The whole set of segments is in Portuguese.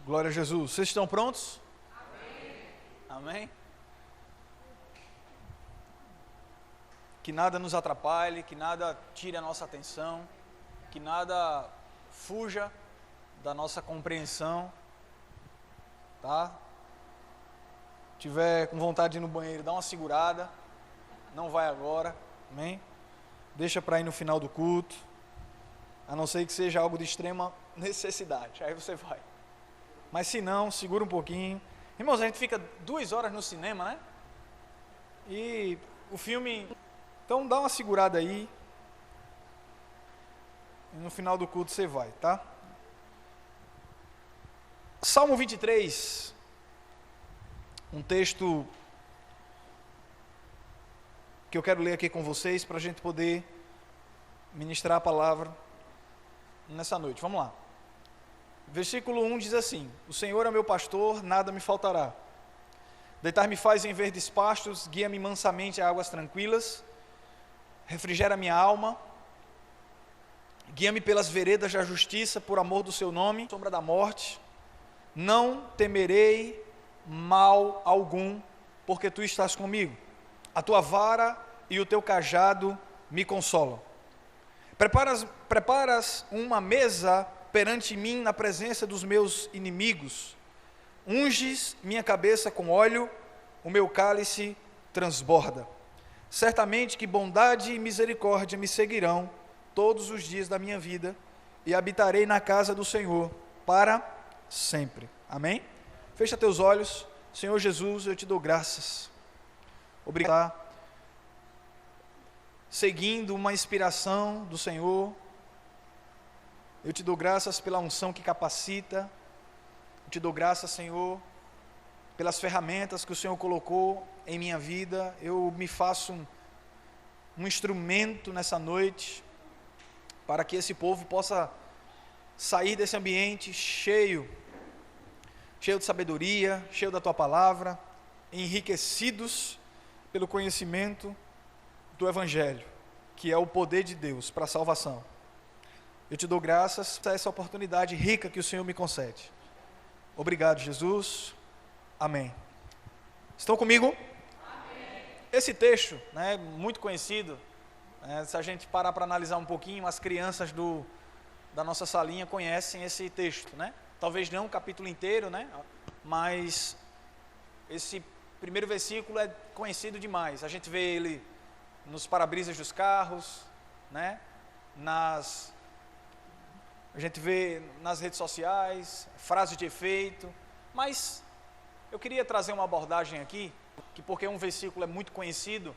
Glória a Jesus. Vocês estão prontos? Amém? Que nada nos atrapalhe, que nada tire a nossa atenção, que nada fuja da nossa compreensão, tá? Tiver com vontade de ir no banheiro, dá uma segurada, não vai agora, amém? Deixa para ir no final do culto, a não ser que seja algo de extrema necessidade, aí você vai. Mas se não, segura um pouquinho. Irmãos, a gente fica 2 horas no cinema, né? E o filme... Então dá uma segurada aí. E no final do culto você vai, tá? Salmo 23. Um texto que eu quero ler aqui com vocês para a gente poder ministrar a palavra nessa noite. Vamos lá. Versículo 1 diz assim: O Senhor é meu pastor, nada me faltará. Deitar-me faz em verdes pastos, guia-me mansamente a águas tranquilas, refrigera minha alma, guia-me pelas veredas da justiça, por amor do seu nome, sombra da morte, não temerei mal algum, porque tu estás comigo, a tua vara e o teu cajado me consolam. Preparas uma mesa perante mim na presença dos meus inimigos, unges minha cabeça com óleo, o meu cálice transborda. Certamente que bondade e misericórdia me seguirão todos os dias da minha vida, e habitarei na casa do Senhor para sempre. Amém? Fecha teus olhos. Senhor Jesus, eu te dou graças. Obrigado. Seguindo uma inspiração do Senhor, eu te dou graças pela unção que capacita. Eu te dou graças, Senhor, pelas ferramentas que o Senhor colocou em minha vida. Eu me faço um instrumento nessa noite, para que esse povo possa sair desse ambiente cheio de sabedoria, cheio da Tua palavra, enriquecidos pelo conhecimento do Evangelho, que é o poder de Deus para a salvação. Eu te dou graças por essa oportunidade rica que o Senhor me concede. Obrigado, Jesus. Amém. Estão comigo? Amém. Esse texto, né, muito conhecido, se a gente parar para analisar um pouquinho, as crianças da nossa salinha conhecem esse texto, né? Talvez não o capítulo inteiro, né? Mas esse primeiro versículo é conhecido demais. A gente vê ele nos para-brisas dos carros, né? A gente vê nas redes sociais, frases de efeito. Mas eu queria trazer uma abordagem aqui, que porque um versículo é muito conhecido,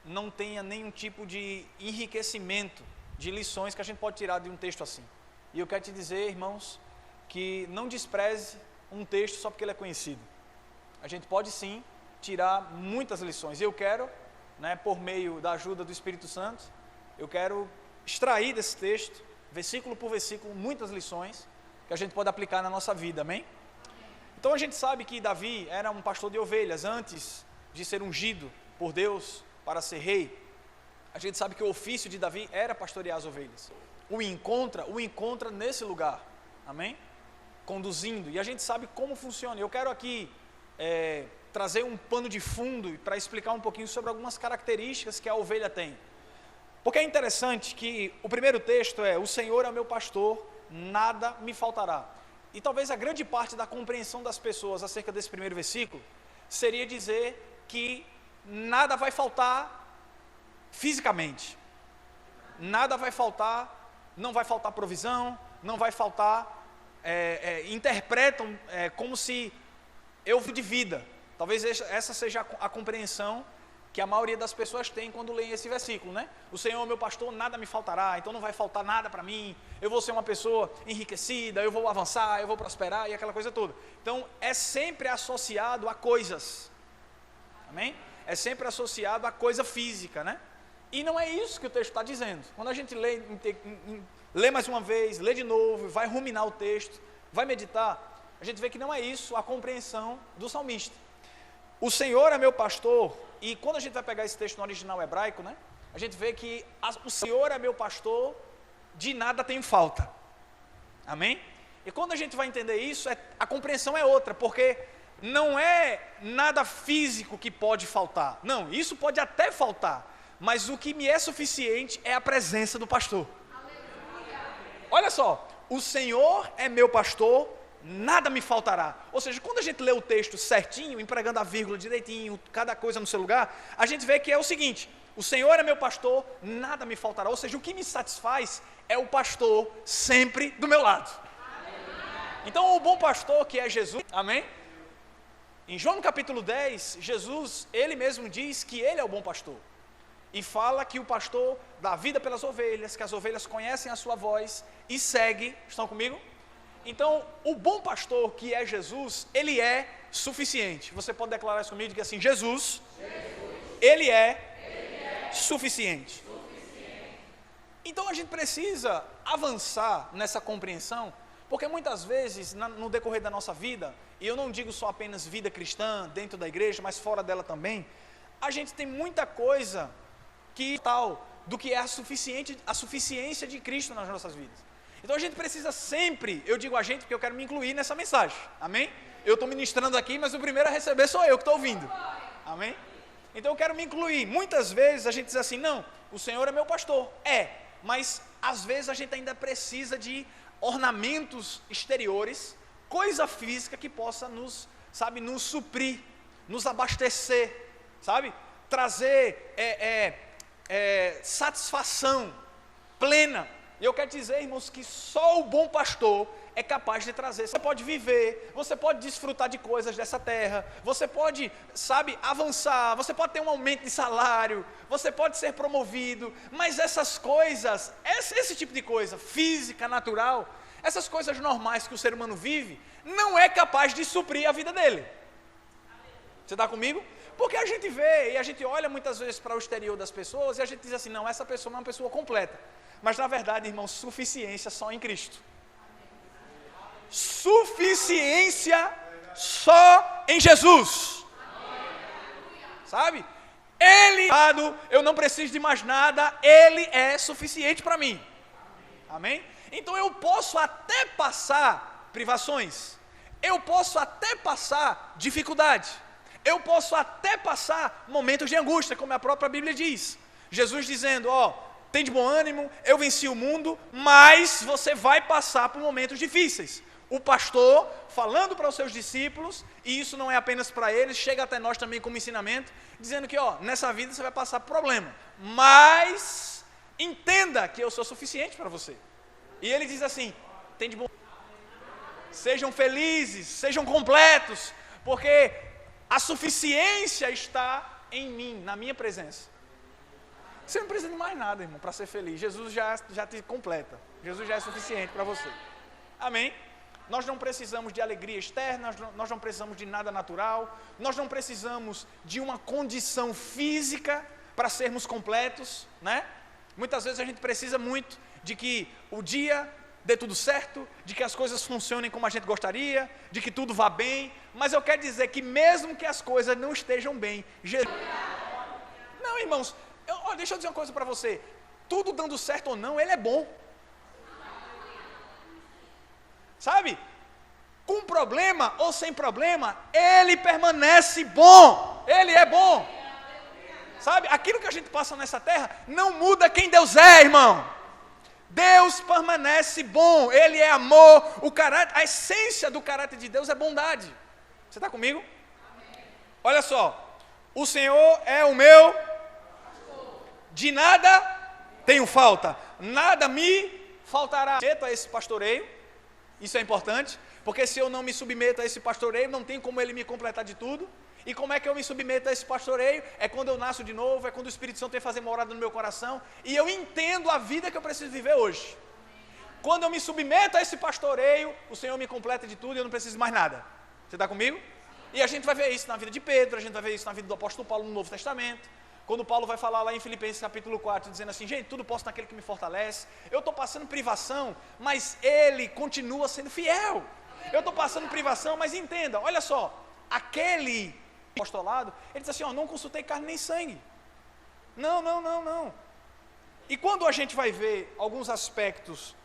não tenha nenhum tipo de enriquecimento de lições que a gente pode tirar de um texto assim. E eu quero te dizer, irmãos, que não despreze um texto só porque ele é conhecido. A gente pode sim tirar muitas lições. Eu quero, né, por meio da ajuda do Espírito Santo, eu quero extrair desse texto, versículo por versículo, muitas lições que a gente pode aplicar na nossa vida, amém? Então a gente sabe que Davi era um pastor de ovelhas antes de ser ungido por Deus para ser rei. A gente sabe que o ofício de Davi era pastorear as ovelhas. O encontra nesse lugar, amém? Conduzindo, e a gente sabe como funciona. Eu quero aqui trazer um pano de fundo para explicar um pouquinho sobre algumas características que a ovelha tem. Porque é interessante que o primeiro texto é: o Senhor é meu pastor, nada me faltará. E talvez a grande parte da compreensão das pessoas acerca desse primeiro versículo seria dizer que nada vai faltar fisicamente, nada vai faltar, não vai faltar provisão, não vai faltar, interpretam como se eu fui de vida. Talvez essa seja a compreensão que a maioria das pessoas tem quando leem esse versículo, né? O Senhor é meu pastor, nada me faltará, então não vai faltar nada para mim, eu vou ser uma pessoa enriquecida, eu vou avançar, eu vou prosperar e aquela coisa toda. Então é sempre associado a coisas, amém? É sempre associado a coisa física, né? E não é isso que o texto está dizendo. Quando a gente lê mais uma vez, lê de novo, vai ruminar o texto, vai meditar, a gente vê que não é isso a compreensão do salmista. O Senhor é meu pastor, e quando a gente vai pegar esse texto no original hebraico, né, a gente vê que o Senhor é meu pastor, de nada tenho falta. Amém? E quando a gente vai entender isso, a compreensão é outra, porque não é nada físico que pode faltar. Não, isso pode até faltar, mas o que me é suficiente é a presença do pastor. Olha só, o Senhor é meu pastor, nada me faltará. Ou seja, quando a gente lê o texto certinho, empregando a vírgula direitinho, cada coisa no seu lugar, a gente vê que é o seguinte: o Senhor é meu pastor, nada me faltará. Ou seja, o que me satisfaz é o pastor sempre do meu lado. Então o bom pastor, que é Jesus, amém? Em João capítulo 10, Jesus, ele mesmo diz que ele é o bom pastor. E fala que o pastor dá vida pelas ovelhas, que as ovelhas conhecem a sua voz e seguem. Estão comigo? Então, o bom pastor, que é Jesus, ele é suficiente. Você pode declarar isso comigo, diga assim: Jesus, ele é suficiente. Então a gente precisa avançar nessa compreensão, porque muitas vezes, no decorrer da nossa vida, e eu não digo só apenas vida cristã, dentro da igreja, mas fora dela também, a gente tem muita coisa que tal do que é a suficiência de Cristo nas nossas vidas. Então a gente precisa sempre, eu digo a gente porque eu quero me incluir nessa mensagem, amém? Eu estou ministrando aqui, mas o primeiro a receber sou eu que estou ouvindo, amém? Então eu quero me incluir. Muitas vezes a gente diz assim: não, o Senhor é meu pastor, mas às vezes a gente ainda precisa de ornamentos exteriores, coisa física que possa nos suprir, nos abastecer, trazer satisfação plena. E eu quero dizer, irmãos, que só o bom pastor é capaz de trazer. Você pode viver, você pode desfrutar de coisas dessa terra, você pode, avançar, você pode ter um aumento de salário, você pode ser promovido, mas essas coisas, esse tipo de coisa, física, natural, essas coisas normais que o ser humano vive, não é capaz de suprir a vida dele. Você está comigo? Porque a gente vê e a gente olha muitas vezes para o exterior das pessoas e a gente diz assim: não, essa pessoa não é uma pessoa completa. Mas na verdade, irmão, suficiência só em Cristo. Suficiência só em Jesus. Ele, eu não preciso de mais nada, Ele é suficiente para mim. Amém? Então eu posso até passar privações, eu posso até passar dificuldade, eu posso até passar momentos de angústia, como a própria Bíblia diz. Jesus dizendo: tem de bom ânimo, eu venci o mundo, mas você vai passar por momentos difíceis. O pastor falando para os seus discípulos, e isso não é apenas para eles, chega até nós também como ensinamento, dizendo que nessa vida você vai passar por problema, mas entenda que eu sou suficiente para você. E ele diz assim: tem de bom, sejam felizes, sejam completos, porque a suficiência está em mim, na minha presença. Você não precisa de mais nada, irmão, para ser feliz. Jesus já te completa. Jesus já é suficiente para você. Amém? Nós não precisamos de alegria externa, nós não precisamos de nada natural, nós não precisamos de uma condição física para sermos completos, né? Muitas vezes a gente precisa muito de que o dia dê tudo certo, de que as coisas funcionem como a gente gostaria, de que tudo vá bem, mas eu quero dizer que mesmo que as coisas não estejam bem, Jesus... Não, irmãos, deixa eu dizer uma coisa para você: tudo dando certo ou não, Ele é bom. Com problema ou sem problema, Ele permanece bom. Ele é bom. Aquilo que a gente passa nessa terra não muda quem Deus é, irmão. Deus permanece bom. Ele é amor. A essência do caráter de Deus é bondade. Você está comigo? Olha só: o Senhor é o meu, de nada tenho falta, nada me faltará. A esse pastoreio, isso é importante, porque se eu não me submeto a esse pastoreio, não tem como ele me completar de tudo. E como é que eu me submeto a esse pastoreio? É quando eu nasço de novo, é quando o Espírito Santo vem fazer morada no meu coração, e eu entendo a vida que eu preciso viver hoje. Quando eu me submeto a esse pastoreio, o Senhor me completa de tudo e eu não preciso mais nada. Você está comigo? E a gente vai ver isso na vida de Pedro, a gente vai ver isso na vida do apóstolo Paulo no Novo Testamento. Quando Paulo vai falar lá em Filipenses capítulo 4, dizendo assim: gente, tudo posso naquele que me fortalece. Eu estou passando privação, mas Ele continua sendo fiel. Eu estou passando privação, mas entenda, olha só, aquele apostolado, ele diz assim: não consultei carne nem sangue. Não. E quando a gente vai ver alguns aspectos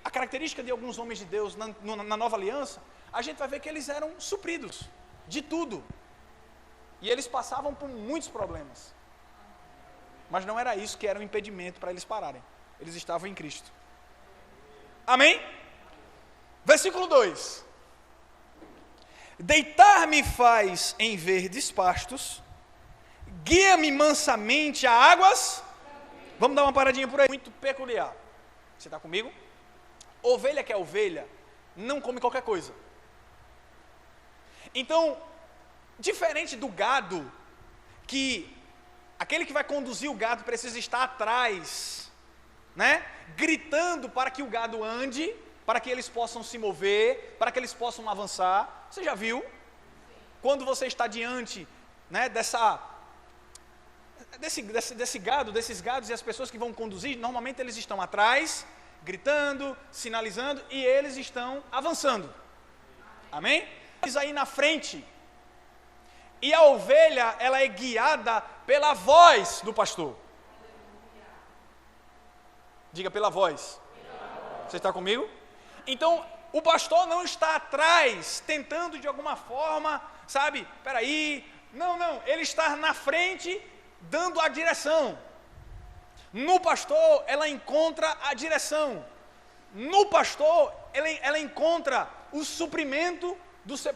a característica de alguns homens de Deus na nova aliança, a gente vai ver que eles eram supridos de tudo. E eles passavam por muitos problemas. Mas não era isso que era um impedimento para eles pararem. Eles estavam em Cristo. Amém? Versículo 2. Deitar-me faz em verdes pastos, guia-me mansamente a águas. Vamos dar uma paradinha por aí. Muito peculiar. Você está comigo? Ovelha que é ovelha, não come qualquer coisa. Então, diferente do gado, que aquele que vai conduzir o gado precisa estar atrás, né? Gritando para que o gado ande, para que eles possam se mover, para que eles possam avançar. Você já viu? Quando você está diante, né, desses gados e as pessoas que vão conduzir, normalmente eles estão atrás, gritando, sinalizando, e eles estão avançando. Amém? Eles aí na frente. E a ovelha, ela é guiada pela voz do pastor. Diga, pela voz. Você está comigo? Então, o pastor não está atrás, tentando de alguma forma, sabe, peraí, não, ele está na frente, dando a direção. No pastor, ela encontra a direção. No pastor, ela encontra o suprimento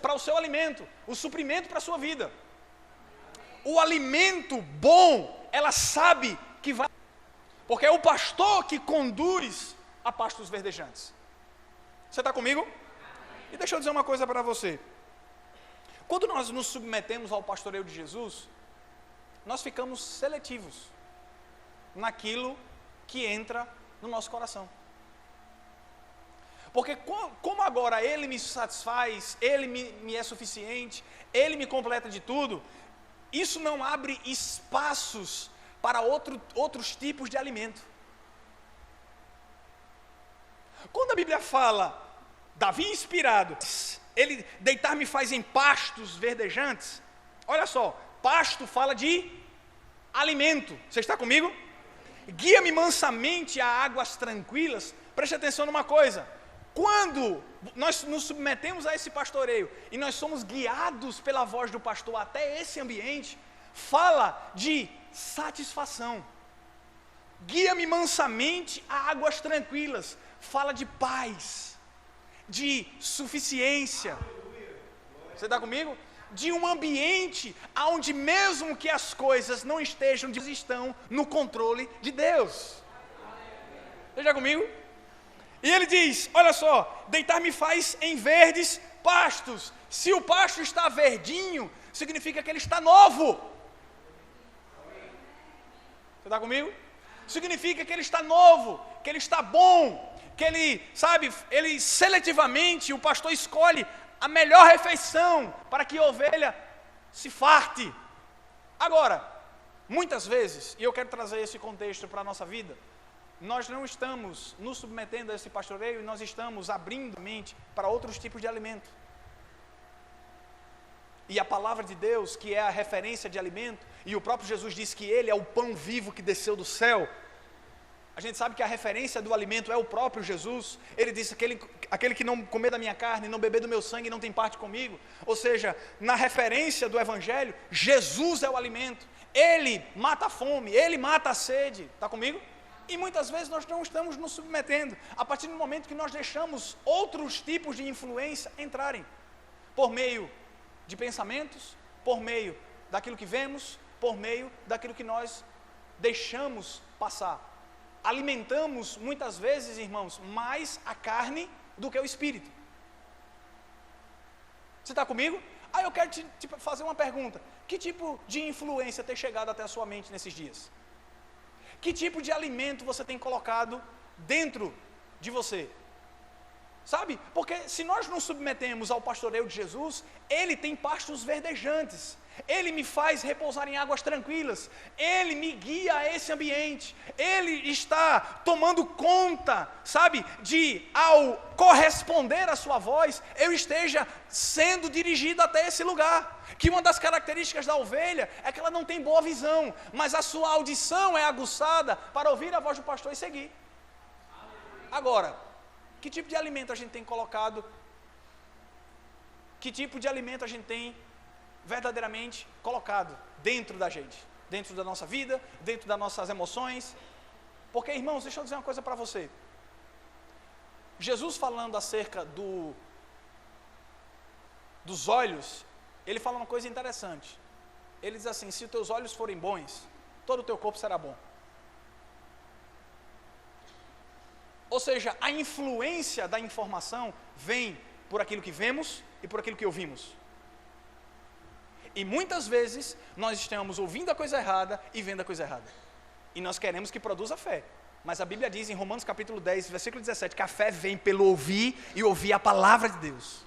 para o seu alimento, o suprimento para a sua vida. O alimento bom, ela sabe que vai, porque é o pastor que conduz a pastos verdejantes. Você está comigo? E deixa eu dizer uma coisa para você. Quando nós nos submetemos ao pastoreio de Jesus, nós ficamos seletivos naquilo que entra no nosso coração. Porque como agora Ele me satisfaz, Ele me é suficiente, Ele me completa de tudo, isso não abre espaços para outros tipos de alimento. Quando a Bíblia fala, Davi inspirado, ele deitar-me faz em pastos verdejantes, olha só, pasto fala de alimento, você está comigo? Guia-me mansamente a águas tranquilas. Preste atenção numa coisa, quando nós nos submetemos a esse pastoreio, e nós somos guiados pela voz do pastor até esse ambiente, fala de satisfação. Guia-me mansamente a águas tranquilas, fala de paz, de suficiência. Você está comigo? De um ambiente onde mesmo que as coisas não estejam, estão no controle de Deus. Você está comigo? E ele diz, olha só, deitar-me faz em verdes pastos. Se o pasto está verdinho, significa que ele está novo. Você está comigo? Significa que ele está novo, que ele está bom, que ele, sabe, ele seletivamente, o pastor escolhe a melhor refeição para que a ovelha se farte. Agora, muitas vezes, e eu quero trazer esse contexto para a nossa vida, nós não estamos nos submetendo a esse pastoreio e nós estamos abrindo a mente para outros tipos de alimento. E a palavra de Deus, que é a referência de alimento, e o próprio Jesus disse que Ele é o pão vivo que desceu do céu. A gente sabe que a referência do alimento é o próprio Jesus. Ele disse, aquele que não comer da minha carne, não beber do meu sangue, não tem parte comigo. Ou seja, na referência do Evangelho, Jesus é o alimento. Ele mata a fome, Ele mata a sede. Está comigo? E muitas vezes nós não estamos nos submetendo, a partir do momento que nós deixamos outros tipos de influência entrarem, por meio de pensamentos, por meio daquilo que vemos, por meio daquilo que nós deixamos passar. Alimentamos muitas vezes, irmãos, mais a carne do que o espírito. Você está comigo? Aí eu quero te fazer uma pergunta. Que tipo de influência tem chegado até a sua mente nesses dias? Que tipo de alimento você tem colocado dentro de você? Sabe? Porque se nós nos submetemos ao pastoreio de Jesus, Ele tem pastos verdejantes. Ele me faz repousar em águas tranquilas. Ele me guia a esse ambiente. Ele está tomando conta, sabe, de ao corresponder à sua voz, eu esteja sendo dirigido até esse lugar. Que uma das características da ovelha é que ela não tem boa visão, mas a sua audição é aguçada para ouvir a voz do pastor e seguir. Agora, que tipo de alimento a gente tem colocado? Que tipo de alimento a gente tem verdadeiramente colocado dentro da gente? Dentro da nossa vida, dentro das nossas emoções? Porque, irmãos, deixa eu dizer uma coisa para você. Jesus falando acerca dos olhos, ele fala uma coisa interessante. Ele diz assim: se os teus olhos forem bons, todo o teu corpo será bom. Ou seja, a influência da informação vem por aquilo que vemos e por aquilo que ouvimos. E muitas vezes nós estamos ouvindo a coisa errada e vendo a coisa errada. E nós queremos que produza fé. Mas a Bíblia diz em Romanos capítulo 10, versículo 17, que a fé vem pelo ouvir e ouvir a palavra de Deus.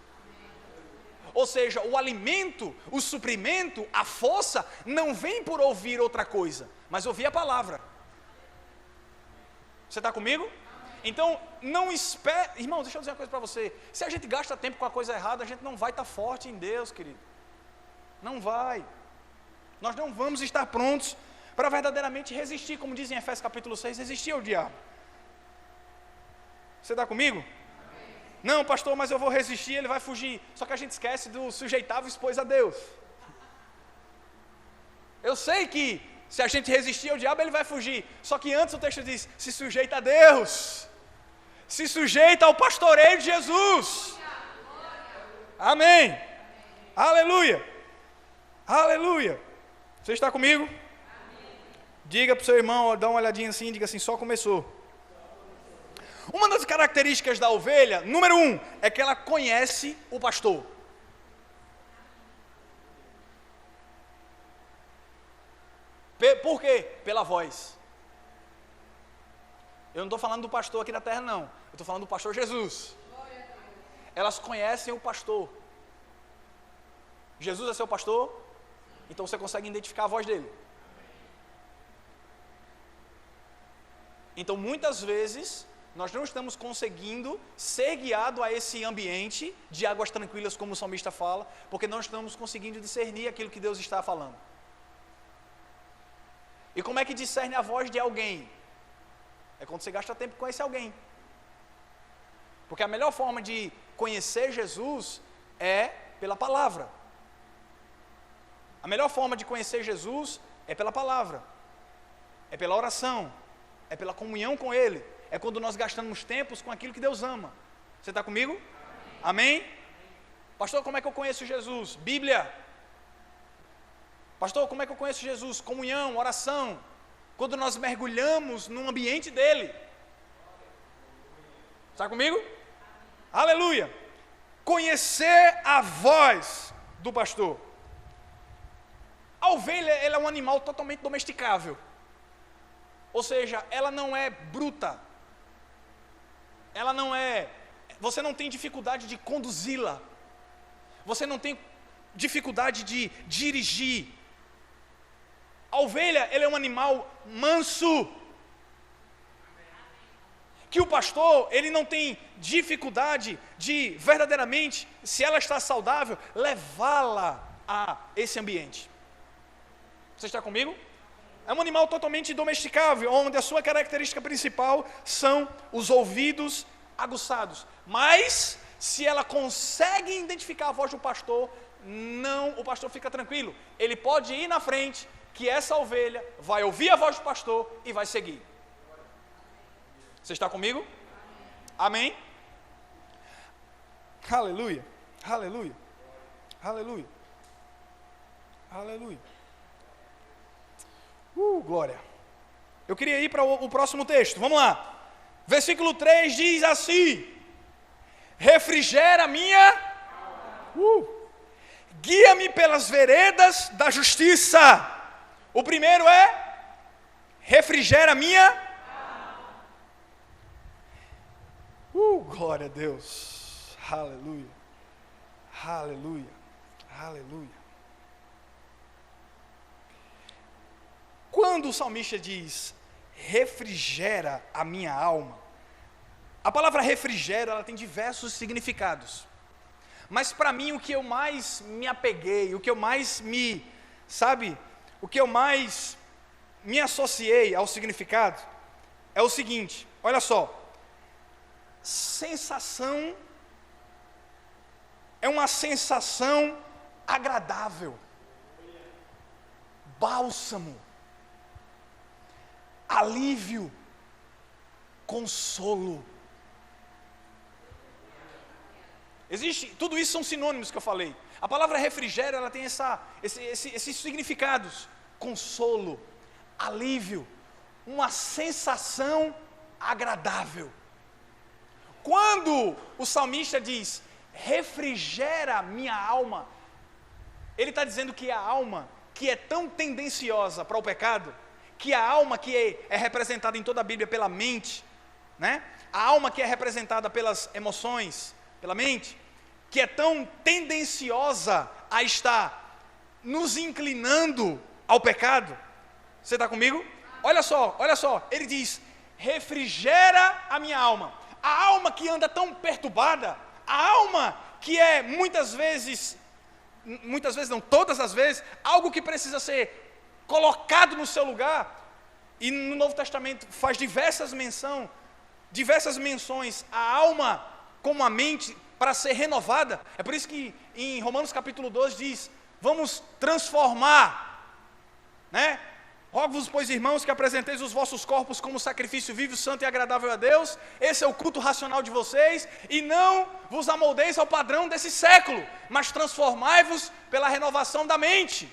Ou seja, o alimento, o suprimento, a força, não vem por ouvir outra coisa, mas ouvir a palavra. Você está comigo? Então, não espere. Irmão, deixa eu dizer uma coisa para você. Se a gente gasta tempo com a coisa errada, a gente não vai estar forte em Deus, querido. Não vai. Nós não vamos estar prontos para verdadeiramente resistir, como diz em Efésios capítulo 6, resistir ao diabo. Você está comigo? Não, pastor, mas eu vou resistir, ele vai fugir. Só que a gente esquece do sujeitável expôs a Deus. Eu sei que se a gente resistir ao diabo, ele vai fugir. Só que antes o texto diz: se sujeita a Deus. Se sujeita ao pastoreio de Jesus. Amém. Aleluia. Aleluia. Você está comigo? Diga para o seu irmão, dá uma olhadinha assim, diga assim: só começou. Uma das características da ovelha, número 1, é que ela conhece o pastor. Por quê? Pela voz. Eu não estou falando do pastor aqui na terra, não. Eu estou falando do pastor Jesus. Elas conhecem o pastor. Jesus é seu pastor, então você consegue identificar a voz dele. Então, muitas vezes, nós não estamos conseguindo ser guiado a esse ambiente de águas tranquilas, como o salmista fala, porque não estamos conseguindo discernir aquilo que Deus está falando. E como é que discerne a voz de alguém? É quando você gasta tempo com esse alguém. Porque a melhor forma de conhecer Jesus é pela palavra. A melhor forma de conhecer Jesus é pela palavra, é pela oração, é pela comunhão com Ele, é quando nós gastamos tempos com aquilo que Deus ama. Você está comigo? Amém? Amém? Pastor, como é que eu conheço Jesus? Bíblia. Pastor, como é que eu conheço Jesus? Comunhão, oração. Quando nós mergulhamos no ambiente dEle. Está comigo? Aleluia. Conhecer a voz do pastor. A ovelha, ela é um animal totalmente domesticável. Ou seja, ela não é bruta. Ela não é... Você não tem dificuldade de conduzi-la. Você não tem dificuldade de dirigir. A ovelha, ela é um animal manso. Que o pastor, ele não tem dificuldade de, verdadeiramente, se ela está saudável, levá-la a esse ambiente. Você está comigo? É um animal totalmente domesticável, onde a sua característica principal são os ouvidos aguçados. Mas, se ela consegue identificar a voz do pastor, o pastor fica tranquilo. Ele pode ir na frente, que essa ovelha vai ouvir a voz do pastor e vai seguir. Você está comigo? Amém? Aleluia, aleluia, aleluia, aleluia. Glória. Eu queria ir para o próximo texto, vamos lá. Versículo 3 diz assim: refrigera minha, guia-me pelas veredas da justiça. O primeiro é, refrigera minha, glória a Deus, aleluia, aleluia, aleluia. Quando o salmista diz, refrigera a minha alma, a palavra refrigera, ela tem diversos significados. Mas para mim, o que eu mais me apeguei, o que eu mais o que eu mais me associei ao significado, é o seguinte, olha só. sensação, é uma sensação agradável, bálsamo, alívio, consolo. Tudo isso são sinônimos que eu falei. A palavra refrigério, ela tem esses significados: consolo, alívio, uma sensação agradável. Quando o salmista diz, refrigera minha alma, ele está dizendo que a alma que é tão tendenciosa para o pecado, que a alma que é representada em toda a Bíblia pela mente, né? A alma que é representada pelas emoções, pela mente, que é tão tendenciosa a estar nos inclinando ao pecado. Você está comigo? Olha só, ele diz, refrigera a minha alma. A alma que anda tão perturbada, a alma que é muitas vezes não, todas as vezes, algo que precisa ser colocado no seu lugar, e no Novo Testamento faz diversas menções à alma como a mente para ser renovada. É por isso que em Romanos capítulo 12 diz, vamos transformar, né? Rogo-vos, pois, irmãos, que apresenteis os vossos corpos como sacrifício vivo, santo e agradável a Deus. Esse é o culto racional de vocês. E não vos amoldeis ao padrão desse século, mas transformai-vos pela renovação da mente.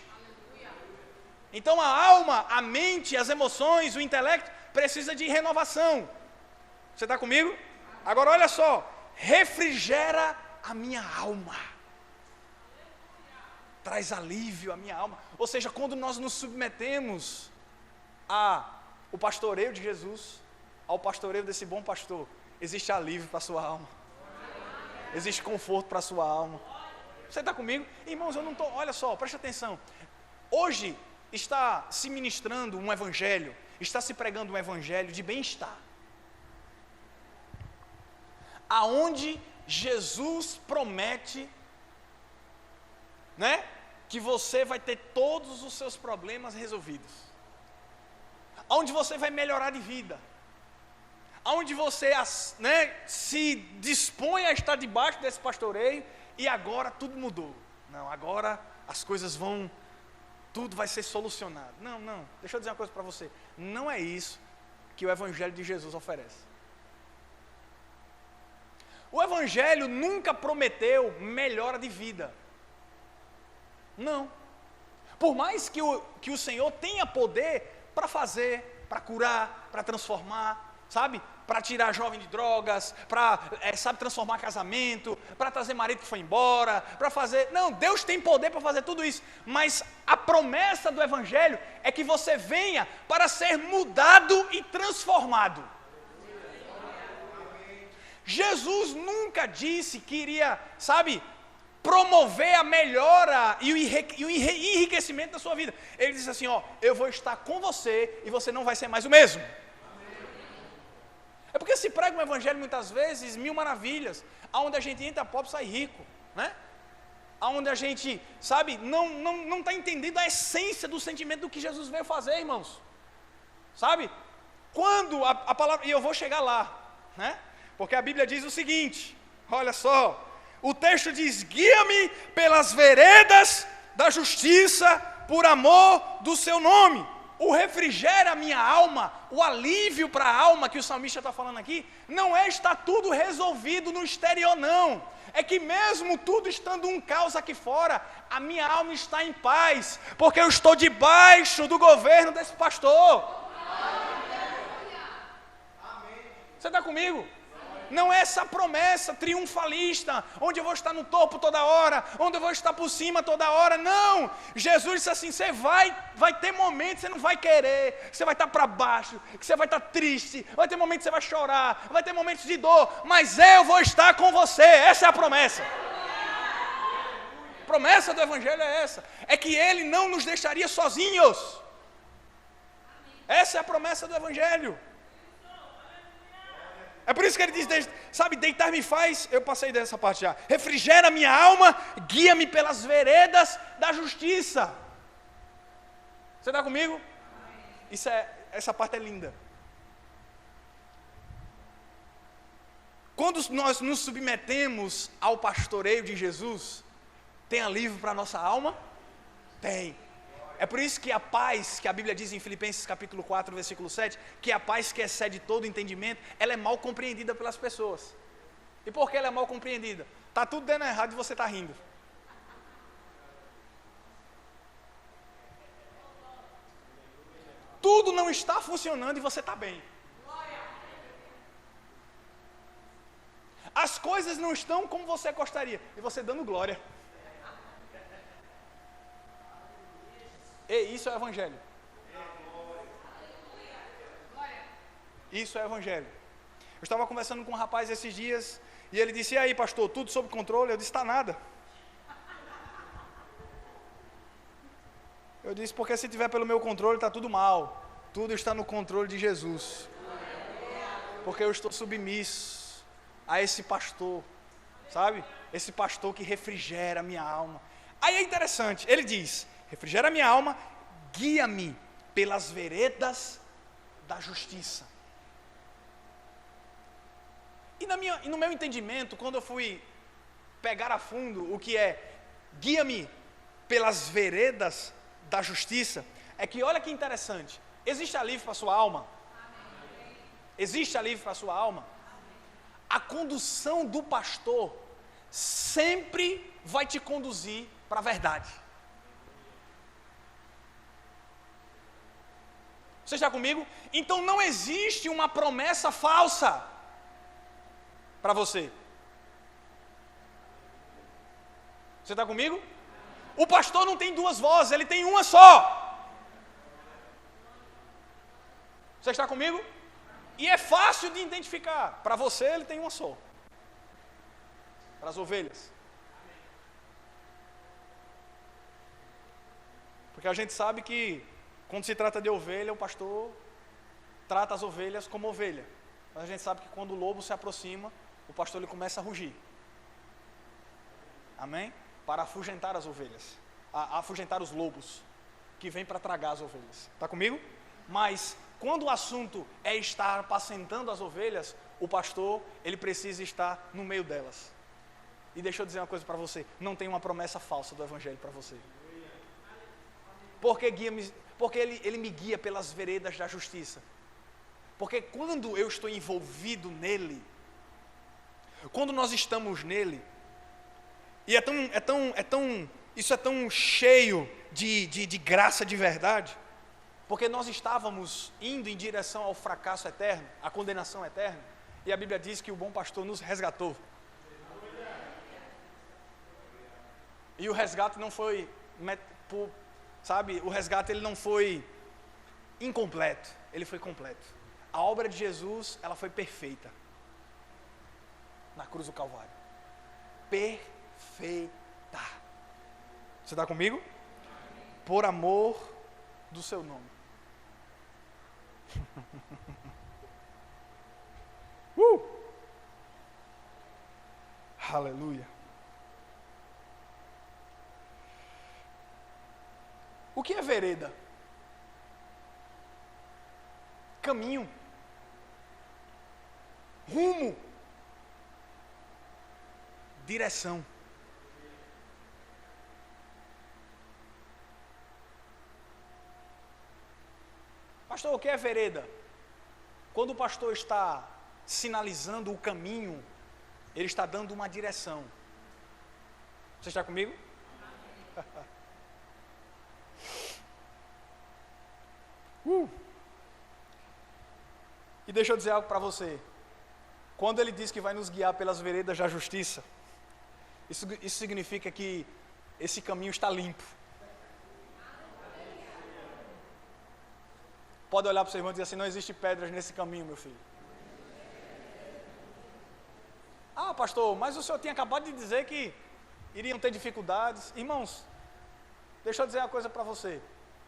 Então a alma, a mente, as emoções, o intelecto, precisa de renovação. Você está comigo? Agora olha só, refrigera a minha alma. Traz alívio à minha alma. Ou seja, quando nós nos submetemos ao pastoreio de Jesus, ao pastoreio desse bom pastor, existe alívio para a sua alma. Existe conforto para a sua alma. Você está comigo? Irmãos, eu não estou... Olha só, preste atenção. Hoje está se ministrando um evangelho, está se pregando um evangelho de bem-estar. Aonde Jesus promete, né, que você vai ter todos os seus problemas resolvidos, aonde você vai melhorar de vida, aonde você, né, se dispõe a estar debaixo desse pastoreio e agora tudo mudou. Não, agora as coisas tudo vai ser solucionado. Não, deixa eu dizer uma coisa para você, não é isso que o evangelho de Jesus oferece. O evangelho nunca prometeu melhora de vida. Não. Por mais que o Senhor tenha poder para fazer, para curar, para transformar, sabe? Para tirar jovem de drogas, para, transformar casamento, para trazer marido que foi embora, para fazer... Não, Deus tem poder para fazer tudo isso. Mas a promessa do evangelho é que você venha para ser mudado e transformado. Jesus nunca disse que iria, promover a melhora e o enriquecimento da sua vida. Ele disse assim, eu vou estar com você e você não vai ser mais o mesmo. É porque se prega um evangelho muitas vezes, mil maravilhas, aonde a gente entra pobre e sai rico, né? Aonde a gente, não está entendendo a essência do sentimento do que Jesus veio fazer, irmãos. Quando a palavra, e eu vou chegar lá, né? Porque a Bíblia diz o seguinte, olha só, o texto diz, guia-me pelas veredas da justiça, por amor do seu nome. O refrigera a minha alma, o alívio para a alma que o salmista está falando aqui, não é estar tudo resolvido no exterior, não. É que mesmo tudo estando um caos aqui fora, a minha alma está em paz, porque eu estou debaixo do governo desse pastor. Você está comigo? Não é essa promessa triunfalista, onde eu vou estar no topo toda hora, onde eu vou estar por cima toda hora. Não, Jesus disse assim, você vai ter momentos que você não vai querer, que você vai estar para baixo, que você vai estar triste, vai ter momentos que você vai chorar, vai ter momentos de dor, mas eu vou estar com você. Essa é a promessa. A promessa do evangelho é essa, é que ele não nos deixaria sozinhos. Essa é a promessa do evangelho. É por isso que ele diz, deitar-me faz, eu passei dessa parte já, refrigera minha alma, guia-me pelas veredas da justiça. Você está comigo? Essa parte é linda. Quando nós nos submetemos ao pastoreio de Jesus, tem alívio para a nossa alma? Tem. É por isso que a paz, que a Bíblia diz em Filipenses capítulo 4, versículo 7, que a paz que excede todo entendimento, ela é mal compreendida pelas pessoas. E por que ela é mal compreendida? Está tudo dando errado e você está rindo. Tudo não está funcionando e você está bem. As coisas não estão como você gostaria e você dando glória. E isso é evangelho. Isso é evangelho. Eu estava conversando com um rapaz esses dias e ele disse: e aí, pastor, tudo sob controle? Eu disse: está nada. Eu disse: porque se tiver pelo meu controle está tudo mal. Tudo está no controle de Jesus. Porque eu estou submisso a esse pastor, sabe? Esse pastor que refrigera a minha alma. Aí é interessante, ele diz: refrigera a minha alma, guia-me pelas veredas da justiça. E no meu entendimento, quando eu fui pegar a fundo o que é guia-me pelas veredas da justiça, é que olha que interessante, existe alívio para a sua alma? Existe alívio para a sua alma? A condução do pastor sempre vai te conduzir para a verdade. Você está comigo? Então não existe uma promessa falsa para você. Você está comigo? O pastor não tem duas vozes, ele tem uma só. Você está comigo? E é fácil de identificar. Para você ele tem uma só. Para as ovelhas. Porque a gente sabe que quando se trata de ovelha, o pastor trata as ovelhas como ovelha. Mas a gente sabe que quando o lobo se aproxima, o pastor ele começa a rugir. Amém? Para afugentar as ovelhas. Afugentar os lobos que vêm para tragar as ovelhas. Está comigo? Mas quando o assunto é estar apacentando as ovelhas, o pastor ele precisa estar no meio delas. E deixa eu dizer uma coisa para você: não tem uma promessa falsa do evangelho para você. Porque ele me guia pelas veredas da justiça. Porque quando eu estou envolvido nele, quando nós estamos nele, e isso é tão cheio de graça de verdade, porque nós estávamos indo em direção ao fracasso eterno, à condenação eterna, e a Bíblia diz que o bom pastor nos resgatou. E o resgate não foi, o resgate ele não foi incompleto, ele foi completo. A obra de Jesus, ela foi perfeita na cruz do Calvário. Perfeita. Você está comigo? Por amor do seu nome. Aleluia. O que é vereda? Caminho. Rumo. Direção. Pastor, o que é vereda? Quando o pastor está sinalizando o caminho, ele está dando uma direção. Você está comigo? E deixa eu dizer algo para você. Quando ele diz que vai nos guiar pelas veredas da justiça, isso significa que esse caminho está limpo. Pode olhar para o seu irmão e dizer assim: não existe pedras nesse caminho, meu filho. Ah, pastor, mas o senhor tinha acabado de dizer que iriam ter dificuldades. Irmãos, deixa eu dizer uma coisa para você.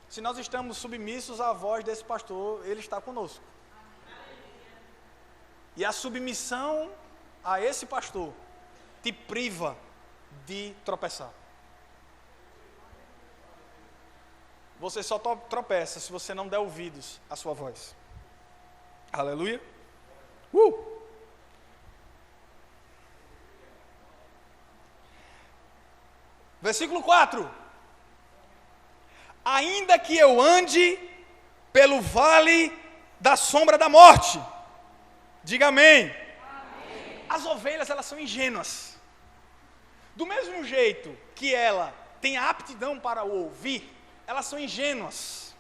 Se nós estamos submissos à voz desse pastor, ele está conosco. E a submissão a esse pastor te priva de tropeçar. Você só tropeça se você não der ouvidos à sua voz. Aleluia. Versículo 4. Ainda que eu ande pelo vale da sombra da morte. Diga amém. Amém. As ovelhas, elas são ingênuas. Do mesmo jeito que ela tem a aptidão para o ouvir, elas são ingênuas.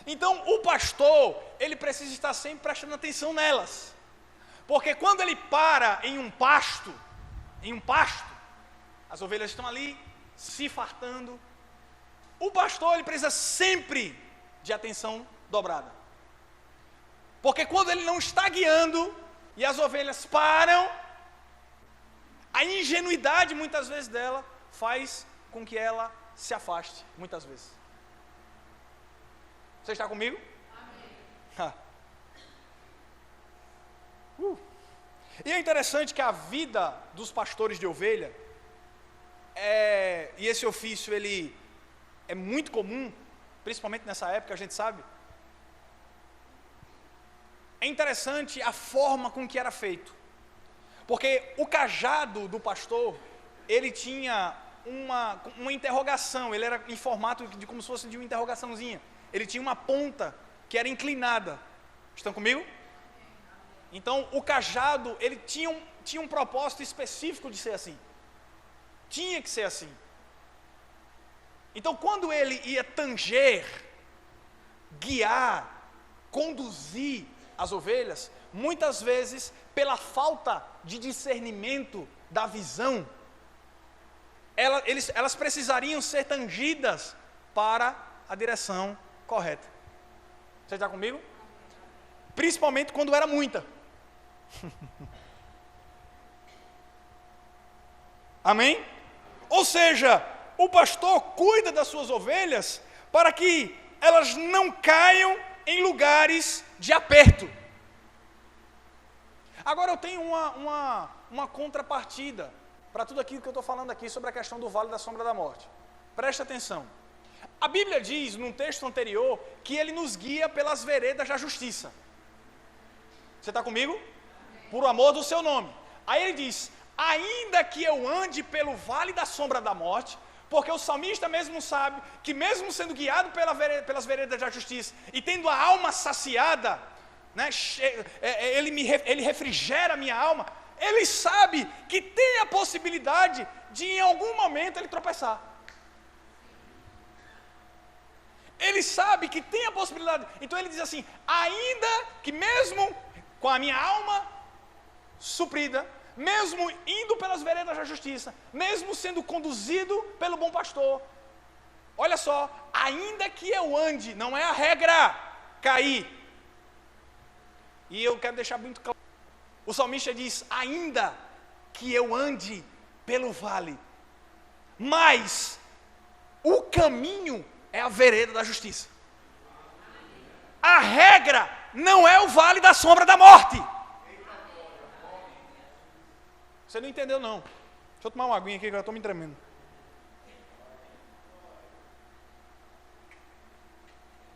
Então, o pastor, ele precisa estar sempre prestando atenção nelas. Porque quando ele para em um pasto, as ovelhas estão ali se fartando. O pastor, ele precisa sempre de atenção dobrada. Porque quando ele não está guiando e as ovelhas param, a ingenuidade muitas vezes dela faz com que ela se afaste, muitas vezes. Você está comigo? Amém. E é interessante que a vida dos pastores de ovelha, e esse ofício ele é muito comum, principalmente nessa época, a gente sabe. É interessante a forma com que era feito. Porque o cajado do pastor, ele tinha uma interrogação, ele era em formato de como se fosse de uma interrogaçãozinha. Ele tinha uma ponta que era inclinada. Estão comigo? Então, o cajado, ele tinha um propósito específico de ser assim. Tinha que ser assim. Então, quando ele ia tanger, guiar, conduzir as ovelhas, muitas vezes, pela falta de discernimento da visão, elas precisariam ser tangidas para a direção correta. Você está comigo? Principalmente quando era muita. Amém? Ou seja, o pastor cuida das suas ovelhas para que elas não caiam em lugares de aperto. Agora eu tenho uma contrapartida para tudo aquilo que eu estou falando aqui sobre a questão do vale da sombra da morte. Presta atenção. A Bíblia diz, num texto anterior, que ele nos guia pelas veredas da justiça. Você está comigo? Por amor do seu nome. Aí ele diz, ainda que eu ande pelo vale da sombra da morte, porque o salmista mesmo sabe que mesmo sendo guiado pelas veredas da justiça e tendo a alma saciada, né, ele refrigera a minha alma, ele sabe que tem a possibilidade de em algum momento ele tropeçar. Ele sabe que tem a possibilidade, então ele diz assim, ainda que mesmo com a minha alma suprida, mesmo indo pelas veredas da justiça, mesmo sendo conduzido pelo bom pastor, olha só, ainda que eu ande, não é a regra cair, e eu quero deixar muito claro, o salmista diz, ainda que eu ande pelo vale, mas o caminho é a vereda da justiça, a regra não é o vale da sombra da morte. Você não entendeu não. Deixa eu tomar uma aguinha aqui que eu estou me tremendo.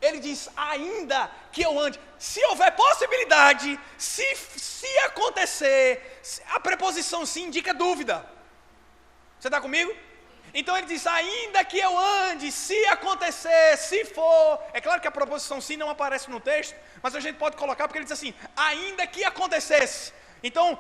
Ele diz, ainda que eu ande, se houver possibilidade, se acontecer, a preposição se indica dúvida. Você está comigo? Então ele diz, ainda que eu ande, se acontecer, se for. É claro que a preposição se não aparece no texto, mas a gente pode colocar porque ele diz assim, ainda que acontecesse. Então,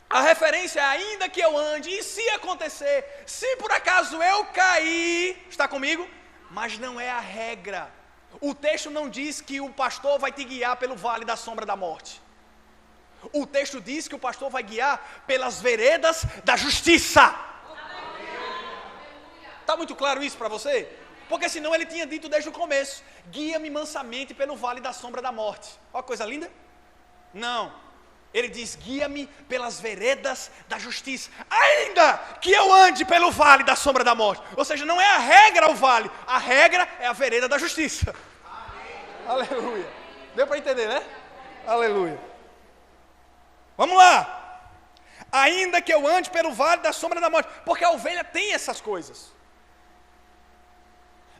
a referência é ainda que eu ande, e se acontecer, se por acaso eu cair, está comigo? Mas não é a regra. O texto não diz que o pastor vai te guiar pelo vale da sombra da morte. O texto diz que o pastor vai guiar pelas veredas da justiça. Está muito claro isso para você? Porque senão ele tinha dito desde o começo, guia-me mansamente pelo vale da sombra da morte. Olha que coisa linda. Não. Ele diz, guia-me pelas veredas da justiça, ainda que eu ande pelo vale da sombra da morte. Ou seja, não é a regra o vale, a regra é a vereda da justiça. Amém. Aleluia. Deu para entender, né? Aleluia. Vamos lá. Ainda que eu ande pelo vale da sombra da morte, porque a ovelha tem essas coisas.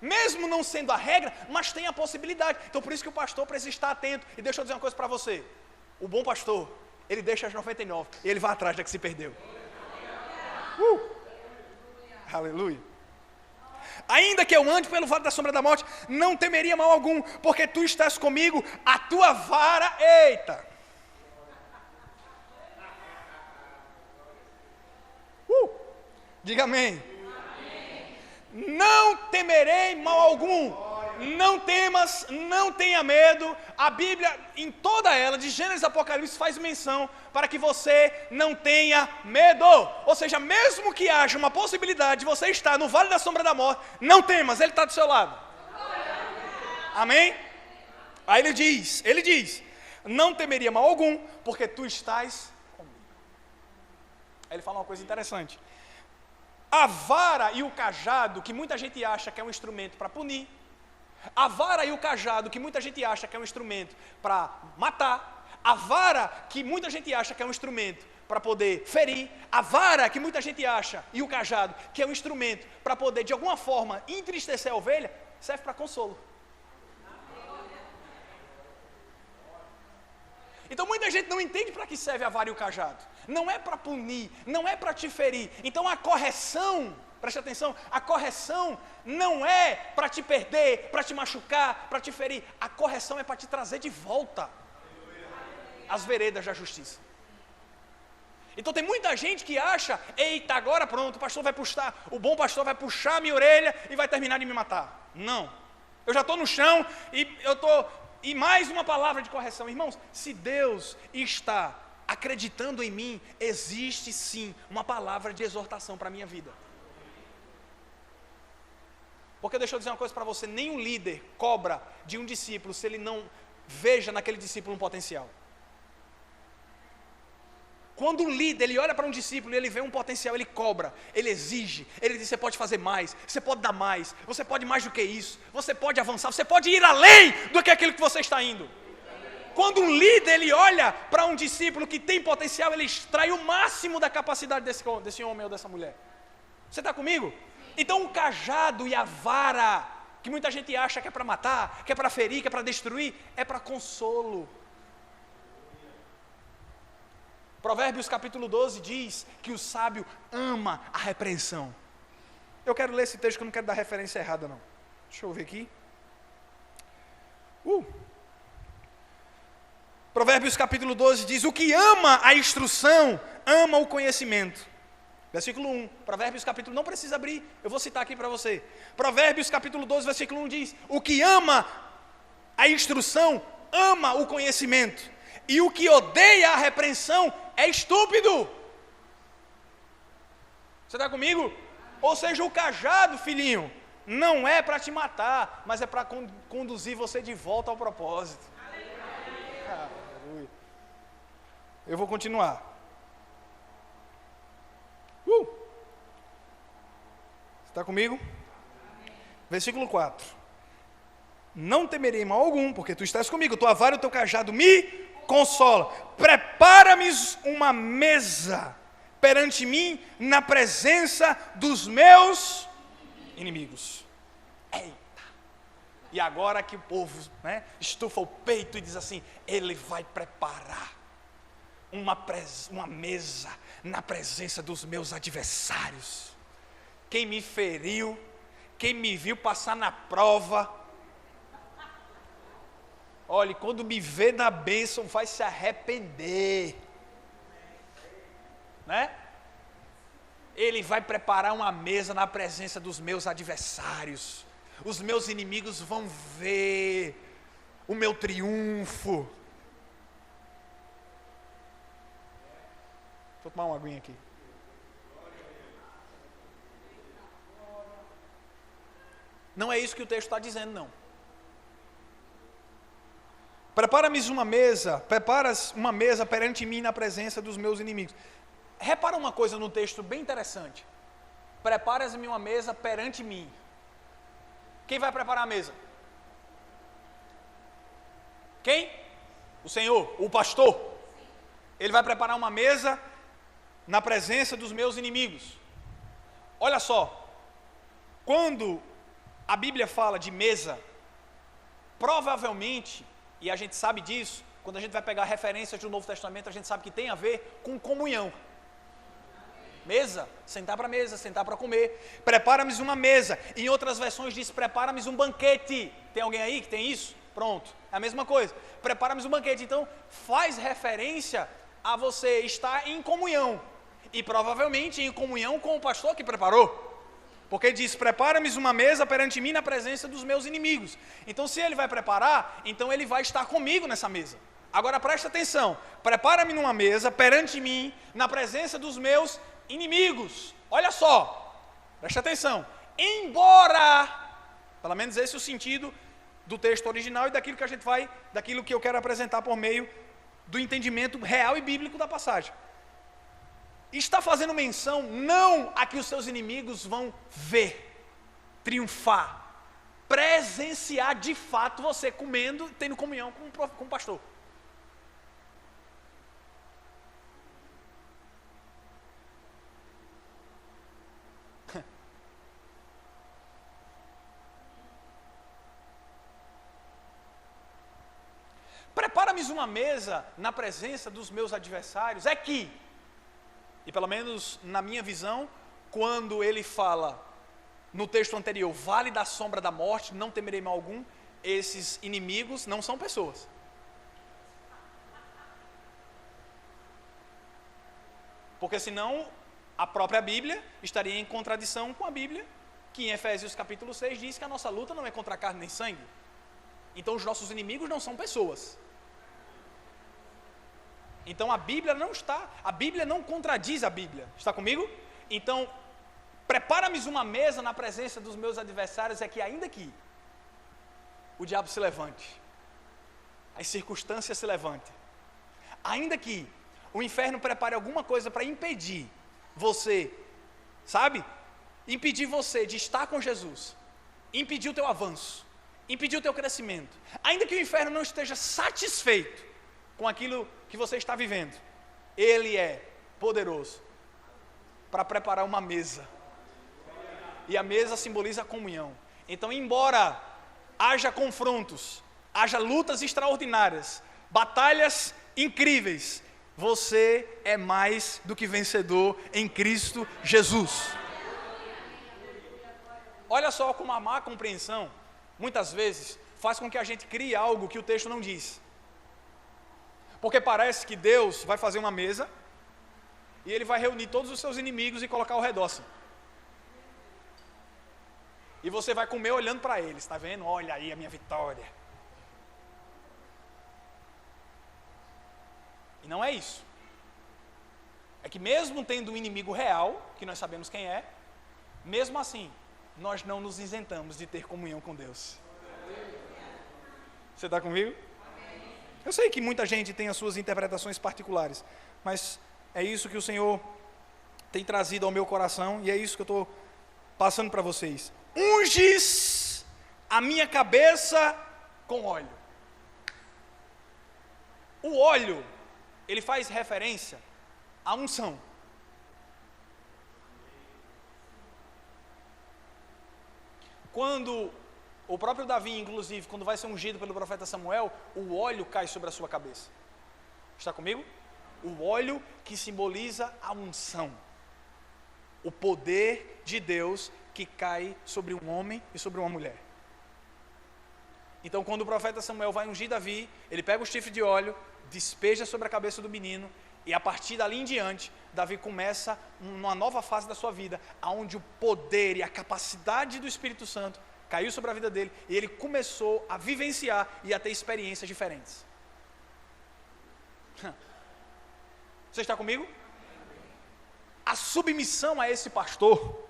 Mesmo não sendo a regra, mas tem a possibilidade. Então por isso que o pastor precisa estar atento. E deixa eu dizer uma coisa para você. O bom pastor, ele deixa as 99 e ele vai atrás da que se perdeu. Aleluia. Ainda que eu ande pelo vale da sombra da morte, não temeria mal algum, porque tu estás comigo, a tua vara, eita. Diga amém. Não temerei mal algum. Não temas, não tenha medo. A Bíblia, em toda ela, de Gênesis a Apocalipse, faz menção para que você não tenha medo. Ou seja, mesmo que haja uma possibilidade de você estar no vale da sombra da morte, não temas, Ele está do seu lado. Amém? Aí ele diz, não temeria mal algum, porque tu estás comigo. Aí ele fala uma coisa interessante. A vara e o cajado, que muita gente acha que é um instrumento para punir, a vara e o cajado, que muita gente acha que é um instrumento para matar, a vara, que muita gente acha que é um instrumento para poder ferir, a vara, que muita gente acha, e o cajado, que é um instrumento para poder, de alguma forma, entristecer a ovelha, serve para consolo. Então muita gente não entende para que serve a vara e o cajado. Não é para punir, não é para te ferir. Então a correção, preste atenção, a correção não é para te perder, para te machucar, para te ferir. A correção é para te trazer de volta às veredas da justiça. Então tem muita gente que acha, eita, agora pronto, o pastor vai puxar, o bom pastor vai puxar a minha orelha e vai terminar de me matar. Não, eu já estou no chão e mais uma palavra de correção. Irmãos, se Deus está acreditando em mim, existe sim uma palavra de exortação para a minha vida. Porque deixa eu dizer uma coisa para você, nenhum líder cobra de um discípulo se ele não veja naquele discípulo um potencial. Quando um líder, ele olha para um discípulo e ele vê um potencial, ele cobra, ele exige, ele diz, você pode fazer mais, você pode dar mais, você pode mais do que isso, você pode avançar, você pode ir além do que aquilo que você está indo. Quando um líder, ele olha para um discípulo que tem potencial, ele extrai o máximo da capacidade desse homem ou dessa mulher. Você está comigo? Então o cajado e a vara, que muita gente acha que é para matar, que é para ferir, que é para destruir, é para consolo. Provérbios capítulo 12 diz que o sábio ama a repreensão. Eu quero ler esse texto que eu não quero dar referência errada não. Deixa eu ver aqui. Provérbios capítulo 12 diz, o que ama a instrução, ama o conhecimento. Versículo 1, Provérbios capítulo, não precisa abrir, eu vou citar aqui para você. Provérbios capítulo 12, versículo 1 diz, o que ama a instrução, ama o conhecimento. E o que odeia a repreensão é estúpido. Você está comigo? Ou seja, o cajado, filhinho, não é para te matar, mas é para conduzir você de volta ao propósito. Aleluia. Eu vou continuar. Você está comigo? Versículo 4. Não temerei mal algum, porque tu estás comigo, tua vara e o teu cajado me consola. Prepara-me uma mesa perante mim na presença dos meus inimigos. Eita! E agora que o povo, estufa o peito e diz assim, ele vai preparar uma mesa na presença dos meus adversários. Quem me feriu, quem me viu passar na prova, olhe, quando me vê na bênção, vai se arrepender. Ele vai preparar uma mesa na presença dos meus adversários. Os meus inimigos vão ver o meu triunfo. Vou tomar uma aguinha aqui. Não é isso que o texto está dizendo, não. Preparas uma mesa perante mim na presença dos meus inimigos. Repara uma coisa no texto bem interessante. Preparas-me uma mesa perante mim. Quem vai preparar a mesa? Quem? O Senhor, o pastor. Ele vai preparar uma mesa na presença dos meus inimigos. Olha só, quando a Bíblia fala de mesa, provavelmente, e a gente sabe disso, quando a gente vai pegar referências do Novo Testamento, a gente sabe que tem a ver com comunhão. Mesa, sentar para a mesa, sentar para comer. Prepara-me uma mesa. Em outras versões diz, prepara-me um banquete. Tem alguém aí que tem isso? Pronto, é a mesma coisa. Prepara-me um banquete. Então, faz referência a você estar em comunhão. E provavelmente em comunhão com o pastor que preparou. Porque diz, prepara-me uma mesa perante mim na presença dos meus inimigos. Então, se ele vai preparar, então ele vai estar comigo nessa mesa. Agora presta atenção, prepara-me numa mesa perante mim, na presença dos meus inimigos. Olha só, presta atenção. Embora, pelo menos esse é o sentido do texto original e daquilo que eu quero apresentar por meio do entendimento real e bíblico da passagem. Está fazendo menção não a que os seus inimigos vão ver, triunfar, presenciar de fato você comendo, tendo comunhão com o pastor. Prepara-me uma mesa na presença dos meus adversários. É que, e pelo menos na minha visão, quando ele fala no texto anterior, vale da sombra da morte, não temerei mal algum, esses inimigos não são pessoas. Porque senão a própria Bíblia estaria em contradição com a Bíblia, que em Efésios capítulo 6 diz que a nossa luta não é contra carne nem sangue. Então os nossos inimigos não são pessoas. Então a Bíblia não contradiz a Bíblia. Está comigo? Então, prepara-me uma mesa na presença dos meus adversários, é que ainda que o diabo se levante, as circunstâncias se levantem, ainda que o inferno prepare alguma coisa para impedir você, sabe? Impedir você de estar com Jesus, impedir o teu avanço, impedir o teu crescimento, ainda que o inferno não esteja satisfeito com aquilo que você está vivendo, ele é poderoso para preparar uma mesa, e a mesa simboliza a comunhão. Então, embora haja confrontos, haja lutas extraordinárias, batalhas incríveis, você é mais do que vencedor em Cristo Jesus. Olha só como a má compreensão, muitas vezes, faz com que a gente crie algo que o texto não diz. Porque parece que Deus vai fazer uma mesa e Ele vai reunir todos os seus inimigos e colocar ao redor assim. E você vai comer olhando para eles, está vendo? Olha aí a minha vitória. E não é isso. É que mesmo tendo um inimigo real, que nós sabemos quem é, mesmo assim, nós não nos isentamos de ter comunhão com Deus. Você está comigo? Eu sei que muita gente tem as suas interpretações particulares, mas é isso que o Senhor tem trazido ao meu coração e é isso que eu estou passando para vocês. Unges a minha cabeça com óleo. O óleo, ele faz referência à unção. Quando o próprio Davi, inclusive, quando vai ser ungido pelo profeta Samuel, o óleo cai sobre a sua cabeça. Está comigo? O óleo que simboliza a unção. O poder de Deus que cai sobre um homem e sobre uma mulher. Então, quando o profeta Samuel vai ungir Davi, ele pega o chifre de óleo, despeja sobre a cabeça do menino, e a partir dali em diante, Davi começa uma nova fase da sua vida, onde o poder e a capacidade do Espírito Santo caiu sobre a vida dele, e ele começou a vivenciar e a ter experiências diferentes. Você está comigo? A submissão a esse pastor,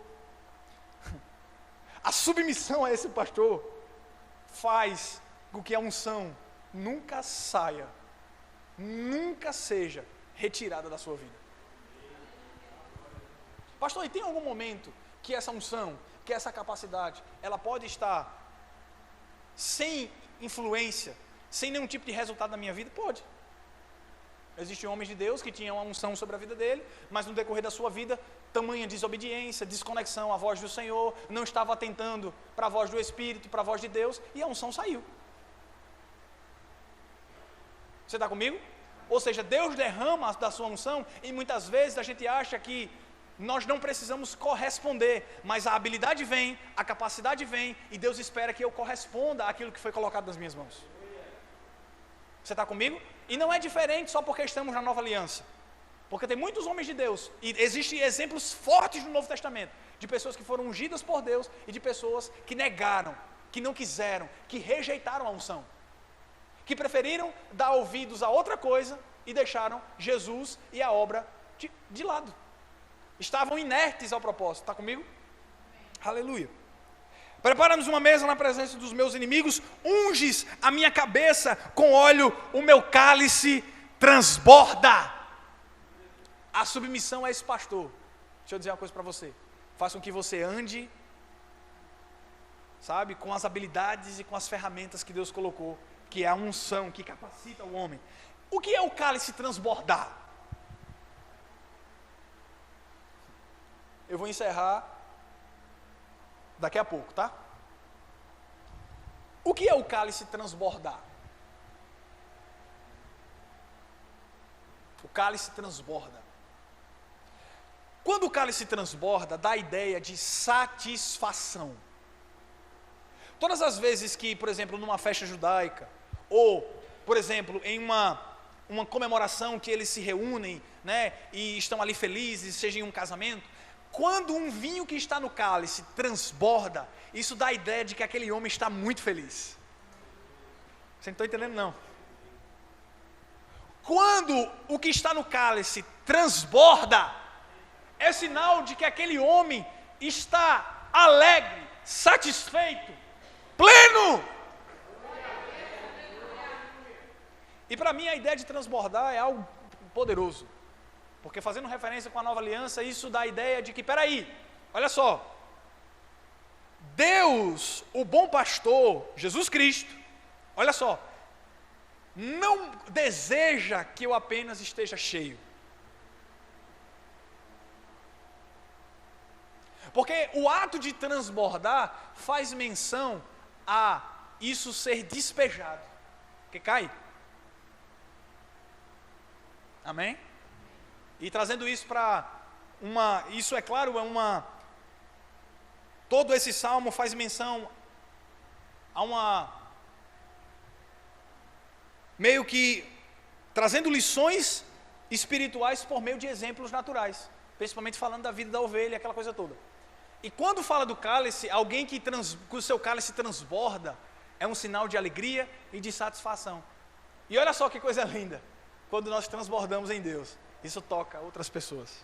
faz com que a unção nunca saia, nunca seja retirada da sua vida. Pastor, e tem algum momento que essa unção, que essa capacidade, ela pode estar sem influência, sem nenhum tipo de resultado na minha vida? Pode. Existem homens de Deus que tinham a unção sobre a vida dele, mas no decorrer da sua vida, tamanha desobediência, desconexão à voz do Senhor, não estava atentando para a voz do Espírito, para a voz de Deus, e a unção saiu. Você está comigo? Ou seja, Deus derrama da sua unção, e muitas vezes a gente acha que nós não precisamos corresponder, mas a habilidade vem, a capacidade vem, e Deus espera que eu corresponda àquilo que foi colocado nas minhas mãos. Você está comigo? E não é diferente só porque estamos na nova aliança, porque tem muitos homens de Deus, e existem exemplos fortes no Novo Testamento, de pessoas que foram ungidas por Deus, e de pessoas que negaram, que não quiseram, que rejeitaram a unção, que preferiram dar ouvidos a outra coisa, e deixaram Jesus e a obra de lado. Estavam inertes ao propósito. Está comigo? Aleluia. Prepara-nos uma mesa na presença dos meus inimigos, unges a minha cabeça com óleo, o meu cálice transborda. A submissão é esse pastor. Deixa eu dizer uma coisa para você. Faça com que você ande, sabe, com as habilidades e com as ferramentas que Deus colocou, que é a unção que capacita o homem. O que é o cálice transbordar? Eu vou encerrar daqui a pouco, tá? O que é o cálice transbordar? O cálice transborda. Quando o cálice transborda, dá a ideia de satisfação. Todas as vezes que, por exemplo, numa festa judaica, ou, por exemplo, em uma comemoração que eles se reúnem, né, e estão ali felizes, seja em um casamento, quando um vinho que está no cálice transborda, isso dá a ideia de que aquele homem está muito feliz. Você não está entendendo, não. Quando o que está no cálice transborda, é sinal de que aquele homem está alegre, satisfeito, pleno. E para mim a ideia de transbordar é algo poderoso. Porque fazendo referência com a nova aliança, isso dá a ideia de que, peraí, olha só, Deus, o bom pastor, Jesus Cristo, olha só, não deseja que eu apenas esteja cheio. Porque o ato de transbordar faz menção a isso ser despejado. Que cai? Amém? E trazendo isso para isso é claro, todo esse salmo faz menção a meio que trazendo lições espirituais por meio de exemplos naturais, principalmente falando da vida da ovelha, aquela coisa toda. E quando fala do cálice, alguém que o seu cálice transborda, é um sinal de alegria e de satisfação. E olha só que coisa linda, quando nós transbordamos em Deus. Isso toca outras pessoas.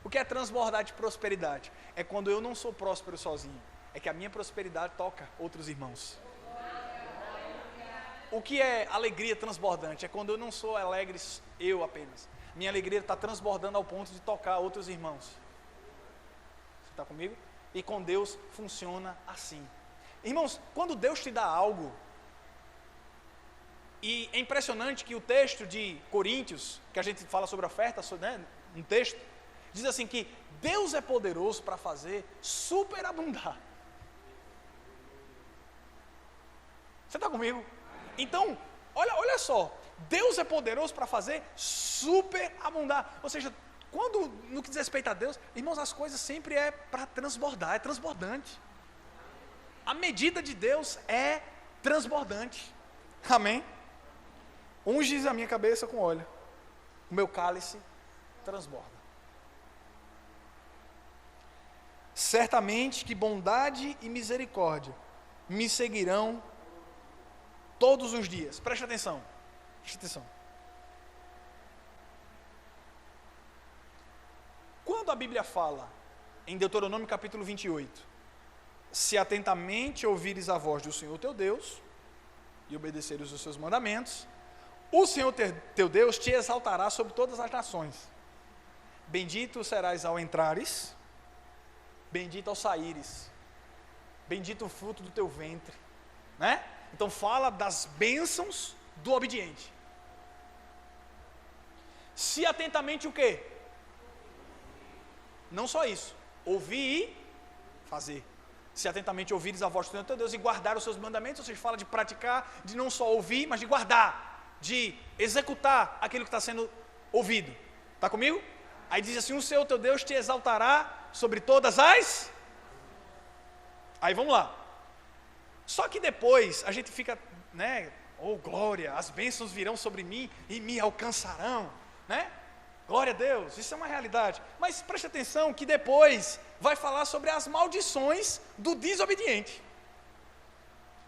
O que é transbordar de prosperidade? É quando eu não sou próspero sozinho. É que a minha prosperidade toca outros irmãos. O que é alegria transbordante? É quando eu não sou alegre eu apenas. Minha alegria está transbordando ao ponto de tocar outros irmãos. Você está comigo? E com Deus funciona assim. Irmãos, quando Deus te dá algo, e é impressionante que o texto de Coríntios, que a gente fala sobre oferta, né, um texto, diz assim que Deus é poderoso para fazer superabundar. Você está comigo? Então, olha só, Deus é poderoso para fazer superabundar. Ou seja, quando no que diz respeito a Deus, irmãos, as coisas sempre é para transbordar, é transbordante. A medida de Deus é transbordante. Amém? Unges a minha cabeça com óleo, o meu cálice transborda. Certamente que bondade e misericórdia me seguirão todos os dias. Preste atenção. Preste atenção. Quando a Bíblia fala, em Deuteronômio capítulo 28, se atentamente ouvires a voz do Senhor teu Deus, e obedeceres os seus mandamentos, o Senhor teu Deus te exaltará sobre todas as nações. Bendito serás ao entrares, bendito ao saíres, bendito o fruto do teu ventre, né? Então fala das bênçãos do obediente. Se atentamente o quê? Não só isso, ouvir e fazer. Se atentamente ouvires a voz do Senhor teu Deus e guardar os seus mandamentos, ou seja, fala de praticar, de não só ouvir, mas de guardar, de executar aquilo que está sendo ouvido. Está comigo? Aí diz assim, o Senhor teu Deus te exaltará sobre todas as... Aí vamos lá. Só que depois a gente fica, né? Oh glória, as bênçãos virão sobre mim e me alcançarão, né? Glória a Deus, isso é uma realidade. Mas preste atenção que depois vai falar sobre as maldições do desobediente.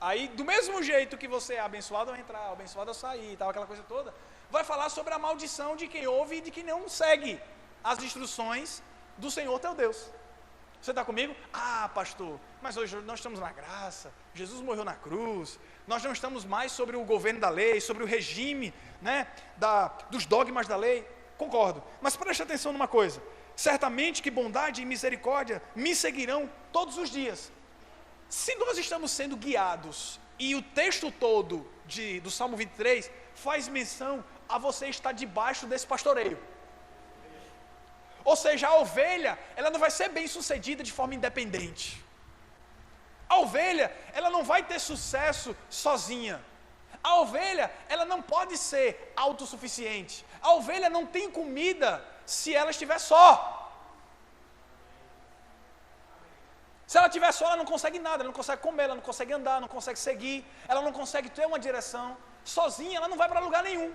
Aí do mesmo jeito que você é abençoado ao entrar, abençoado ao sair, tal, aquela coisa toda, vai falar sobre a maldição de quem ouve e de quem não segue as instruções do Senhor teu Deus. Você está comigo? Ah, pastor, mas hoje nós estamos na graça, Jesus morreu na cruz, nós não estamos mais sobre o governo da lei, sobre o regime, né, dos dogmas da lei. Concordo, mas preste atenção numa coisa, certamente que bondade e misericórdia me seguirão todos os dias. Se nós estamos sendo guiados, e o texto todo do Salmo 23 faz menção a você estar debaixo desse pastoreio. Ou seja, a ovelha, ela não vai ser bem sucedida de forma independente. A ovelha, ela não vai ter sucesso sozinha. A ovelha, ela não pode ser autossuficiente. A ovelha não tem comida se ela estiver só. Se ela estiver só, ela não consegue nada, ela não consegue comer, ela não consegue andar, não consegue seguir, ela não consegue ter uma direção. Sozinha, ela não vai para lugar nenhum.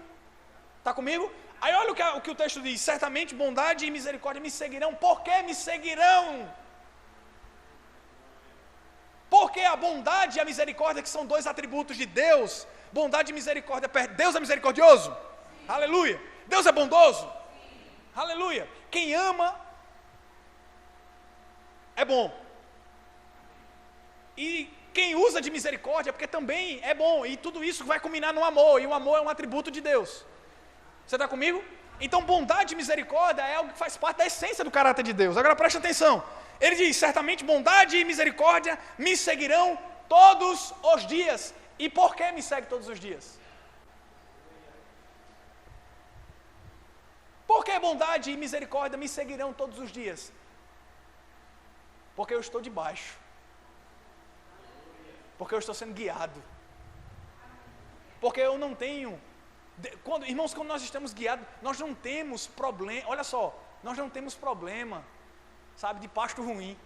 Está comigo? Aí olha o que o texto diz, certamente bondade e misericórdia me seguirão. Por que me seguirão? Porque a bondade e a misericórdia, que são dois atributos de Deus, bondade e misericórdia, Deus é misericordioso? Sim. Aleluia. Deus é bondoso? Sim. Aleluia. Quem ama é bom. E quem usa de misericórdia, porque também é bom, e tudo isso vai culminar no amor, e o amor é um atributo de Deus. Você está comigo? Então bondade e misericórdia é algo que faz parte da essência do caráter de Deus. Agora preste atenção, ele diz, certamente bondade e misericórdia me seguirão todos os dias. E por que me segue todos os dias? Por que bondade e misericórdia me seguirão todos os dias? Porque eu estou debaixo. Porque eu estou sendo guiado. Porque eu não tenho... Irmãos, quando nós estamos guiados, nós não temos problema, olha só, nós não temos problema, sabe, de pasto ruim,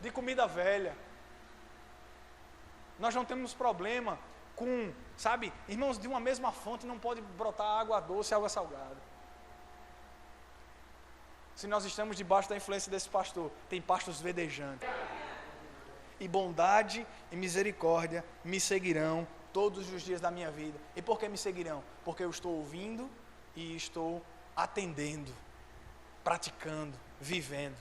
de comida velha, nós não temos problema com, sabe, irmãos, de uma mesma fonte não pode brotar água doce e água salgada. Se nós estamos debaixo da influência desse pastor, tem pastos verdejantes. E bondade e misericórdia me seguirão todos os dias da minha vida. E por que me seguirão? Porque eu estou ouvindo e estou atendendo, praticando, vivendo.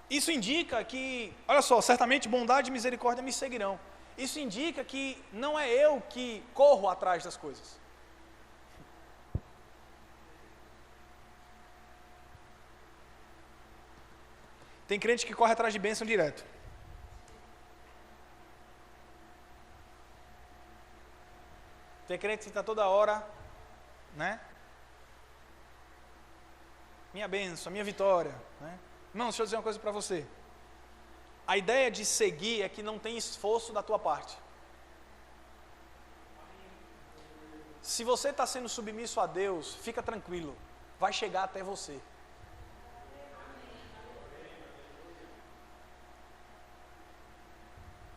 Isso indica que, olha só, certamente bondade e misericórdia me seguirão. Isso indica que não é eu que corro atrás das coisas. Tem crente que corre atrás de bênção direto. Tem crente que está toda hora, né? Minha bênção, minha vitória, né? Irmão, deixa eu dizer uma coisa para você. A ideia de seguir é que não tem esforço da tua parte. Se você está sendo submisso a Deus, fica tranquilo, vai chegar até você.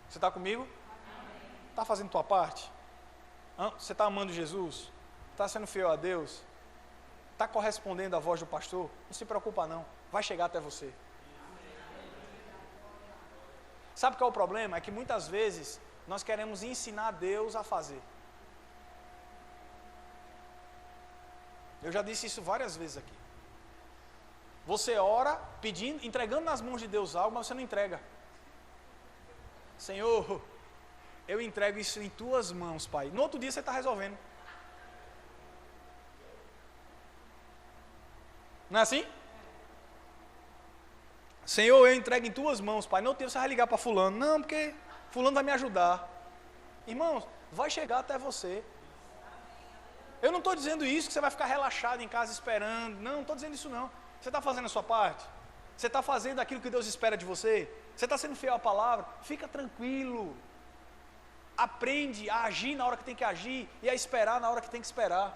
Você está comigo? Está fazendo tua parte? Você está amando Jesus? Está sendo fiel a Deus? Está correspondendo à voz do pastor? Não se preocupa não, vai chegar até você. Sabe qual é o problema? É que muitas vezes nós queremos ensinar Deus a fazer. Eu já disse isso várias vezes aqui. Você ora pedindo, entregando nas mãos de Deus algo, mas você não entrega. Senhor, eu entrego isso em tuas mãos, Pai. No outro dia você está resolvendo. Não é assim? Senhor, eu entrego em tuas mãos, Pai. No outro dia você vai ligar para fulano. Não, porque fulano vai me ajudar. Irmãos, vai chegar até você. Eu não estou dizendo isso que você vai ficar relaxado em casa esperando. Não estou dizendo isso não. Você está fazendo a sua parte? Você está fazendo aquilo que Deus espera de você? Você está sendo fiel à palavra? Fica tranquilo. aprende a agir na hora que tem que agir e a esperar na hora que tem que esperar.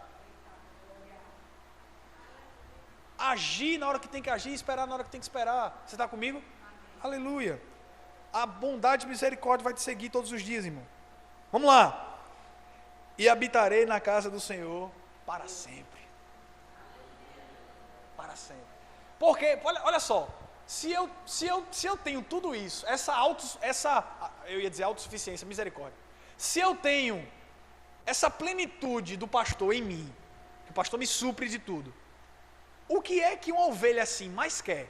Agir na hora que tem que agir e esperar na hora que tem que esperar. Você está comigo? Aleluia. A bondade e misericórdia vai te seguir todos os dias, irmão. Vamos lá. E habitarei na casa do Senhor para sempre. Para sempre. Porque, olha só, se eu tenho tudo isso, eu ia dizer autossuficiência, misericórdia. Se eu tenho essa plenitude do pastor em mim, que o pastor me supre de tudo, o que é que uma ovelha assim mais quer?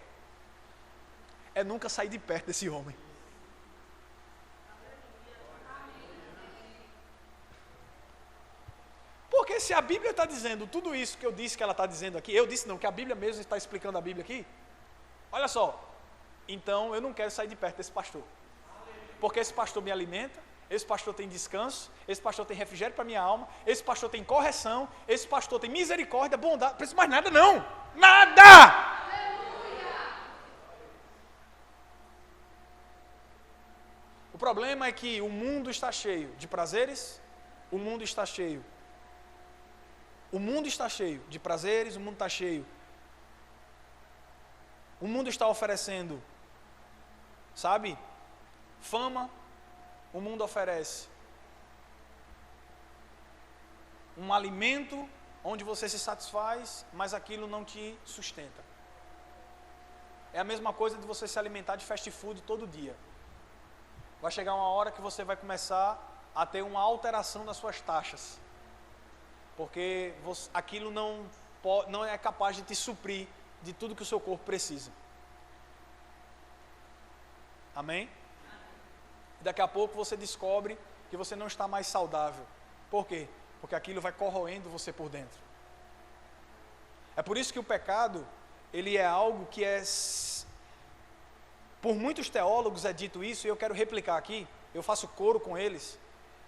É nunca sair de perto desse homem. Porque se a Bíblia está dizendo tudo isso que eu disse que ela está dizendo aqui, eu disse não, que a Bíblia mesmo está explicando a Bíblia aqui, olha só, então eu não quero sair de perto desse pastor. Porque esse pastor me alimenta, esse pastor tem descanso, esse pastor tem refrigério para minha alma, esse pastor tem correção, esse pastor tem misericórdia, bondade, não preciso mais nada não, nada! O problema é que o mundo está cheio de prazeres, o mundo está cheio de prazeres, o mundo está cheio. O mundo está oferecendo, sabe, fama, o mundo oferece um alimento onde você se satisfaz, mas aquilo não te sustenta. É a mesma coisa de você se alimentar de fast food todo dia. Vai chegar uma hora que você vai começar a ter uma alteração das suas taxas. Porque aquilo não é capaz de te suprir de tudo que o seu corpo precisa. Amém? Daqui a pouco você descobre que você não está mais saudável. Por quê? Porque aquilo vai corroendo você por dentro. É por isso que o pecado, ele é algo que é... Por muitos teólogos é dito isso, e eu quero replicar aqui, eu faço coro com eles,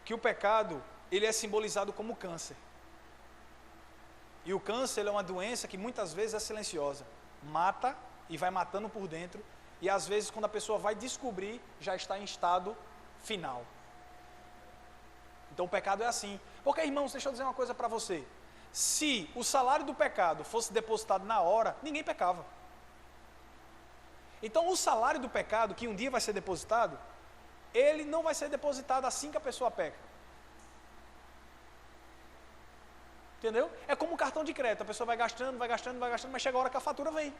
que o pecado, ele é simbolizado como câncer. E o câncer ele é uma doença que muitas vezes é silenciosa. Mata e vai matando por dentro. E às vezes quando a pessoa vai descobrir, já está em estado final. Então o pecado é assim. Porque, irmãos, deixa eu dizer uma coisa para você. Se o salário do pecado fosse depositado na hora, ninguém pecava. Então o salário do pecado, que um dia vai ser depositado, ele não vai ser depositado assim que a pessoa peca. Entendeu? É como um cartão de crédito, a pessoa vai gastando, mas chega a hora que a fatura vem.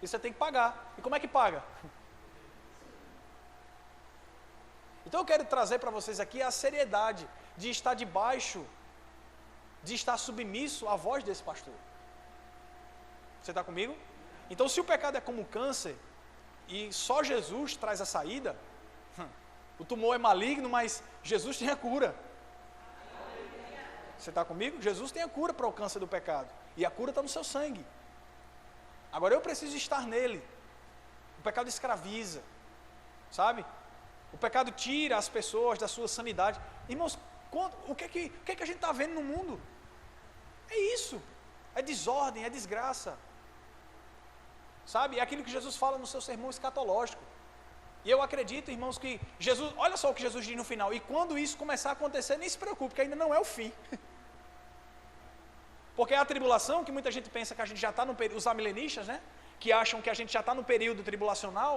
E você tem que pagar. E como é que paga? Então eu quero trazer para vocês aqui a seriedade de estar debaixo, de estar submisso à voz desse pastor. Você está comigo? Então se o pecado é como câncer, e só Jesus traz a saída, o tumor é maligno, mas Jesus tem a cura. Você está comigo? Jesus tem a cura para o câncer do pecado. E a cura está no seu sangue. Agora eu preciso estar nele. O pecado escraviza. Sabe? O pecado tira as pessoas da sua sanidade. Irmãos, o que é que a gente está vendo no mundo? É isso. É desordem, é desgraça. Sabe? É aquilo que Jesus fala no seu sermão escatológico. E eu acredito, irmãos, que Jesus, olha só o que Jesus diz no final, e quando isso começar a acontecer, nem se preocupe, que ainda não é o fim. Porque a tribulação, que muita gente pensa que a gente já está no período, os amilenistas, né? Que acham que a gente já está no período tribulacional,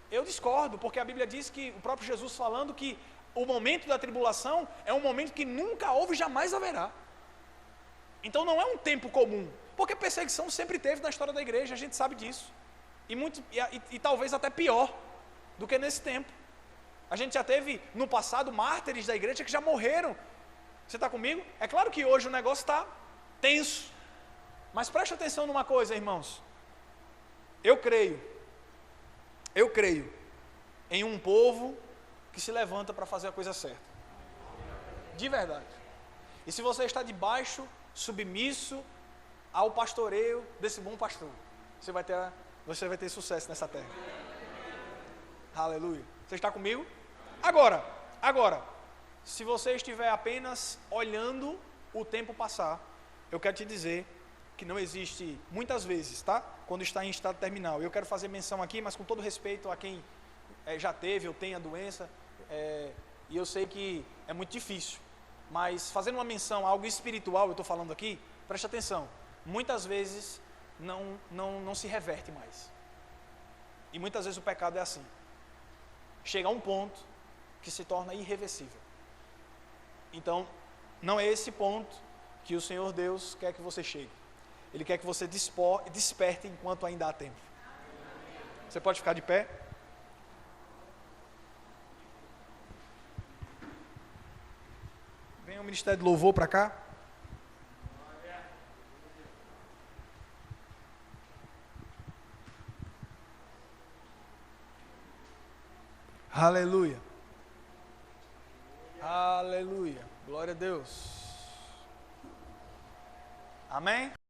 eu discordo, porque a Bíblia diz que, o próprio Jesus falando que o momento da tribulação é um momento que nunca houve e jamais haverá. Então não é um tempo comum, porque perseguição sempre teve na história da igreja, a gente sabe disso. E talvez até pior do que nesse tempo. A gente já teve no passado mártires da igreja que já morreram. Você está comigo? É claro que hoje o negócio está tenso, mas preste atenção numa coisa, irmãos. Eu creio em um povo que se levanta para fazer a coisa certa, de verdade. E se você está debaixo, submisso ao pastoreio desse bom pastor, você vai ter sucesso nessa terra. Aleluia. Você está comigo? Agora, se você estiver apenas olhando o tempo passar, eu quero te dizer que não existe, muitas vezes, tá? Quando está em estado terminal. Eu quero fazer menção aqui, mas com todo respeito a quem já teve ou tem a doença, E eu sei que é muito difícil, mas fazendo uma menção a algo espiritual, eu estou falando aqui, preste atenção, muitas vezes não se reverte mais. E muitas vezes o pecado é assim. Chega a um ponto que se torna irreversível. Então, não é esse ponto que o Senhor Deus quer que você chegue. Ele quer que você desperte enquanto ainda há tempo. Você pode ficar de pé? Vem o Ministério de Louvor para cá. Aleluia. Aleluia. Glória a Deus. Amém?